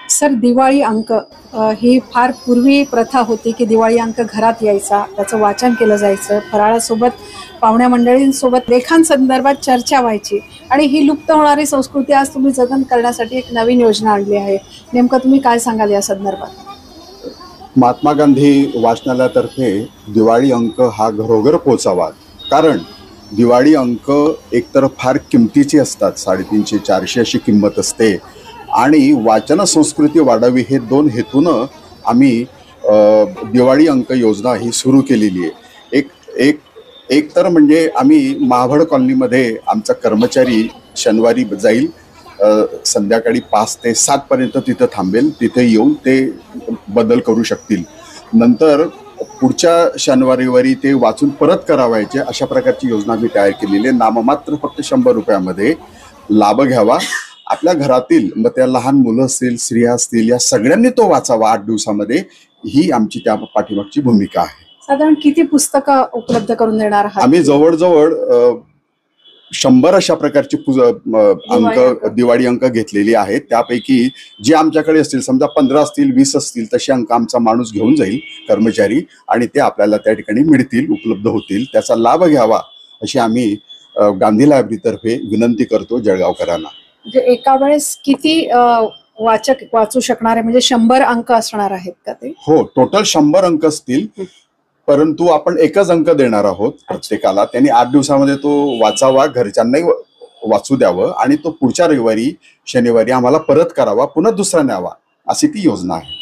Sir, Diwali अंक ही फार पूर्वी प्रथा होती की दिवाळी अंक घरात यायचा, त्याचं वाचन केलं जायचं, फराळासोबत पाहुण्या मंडळींसोबत लेखांसंदर्भात चर्चा व्हायची आणि ही लुप्त होणारी संस्कृती आज तुम्ही जतन करण्यासाठी एक नवीन योजना आणली आहे. नेमकं तुम्ही काय सांगाल या संदर्भात? महात्मा गांधी वाचनालयातर्फे दिवाळी अंक हा घरोघर पोचावा. कारण दिवाळी अंक एकतर फार किमतीचे असतात, 350-400 अशी किंमत असते, आणि वाचन संस्कृती वाढावी हे दोन हेतूनं आम्ही दिवाळी अंक योजना ही सुरू केलेली आहे. एक एक एक तर म्हणजे आम्ही महाभड कॉलनीमध्ये आमचा कर्मचारी शनिवारी जाईल, संध्याकाळी 5 ते 7 पर्यंत तिथं थांबेल, तिथे येऊन ते बदल करू शकतील. नंतर पुढच्या शनिवारीवारी ते वाचून परत करावायचे, अशा प्रकारची योजना आम्ही तयार केलेली आहे. नाममात्र फक्त 100 रुपयामध्ये लाभ घ्यावा. आपल्या घरातील, मग त्या लहान मुलं असतील, स्त्रिया असतील, या सगळ्यांनी तो वाचावा 8 दिवसामध्ये. ही आमची त्या पाठीमागची भूमिका आहे. साधारण किती पुस्तकं उपलब्ध करून देणार आहात? आम्ही जवळजवळ 100 अशा प्रकारची अंक, दिवाळी अंक घेतलेली आहेत. त्यापैकी जे आमच्याकडे असतील, समजा 15 असतील, 20 असतील, तसे अंक आमचा माणूस घेऊन जाईल, कर्मचारी, आणि ते आपल्याला त्या ठिकाणी मिळतील, उपलब्ध होतील. त्याचा लाभ घ्यावा अशी आम्ही गांधी लायब्ररीतर्फे विनंती करतो जळगावकरांना. म्हणजे एका वेळेस किती वाचक वाचू शकणार आहे? म्हणजे 100 अंक असणार आहेत का ते? हो, टोटल 100 अंक असतील, परंतु आपण एकच अंक देणार आहोत प्रत्येकाला. त्यांनी 8 दिवसामध्ये तो वाचावा, घरच्यांनाही वाचू द्यावं, आणि तो पुढच्या रविवारी, शनिवारी आम्हाला परत करावा, पुन्हा दुसरा न्यावा, अशी ती योजना आहे.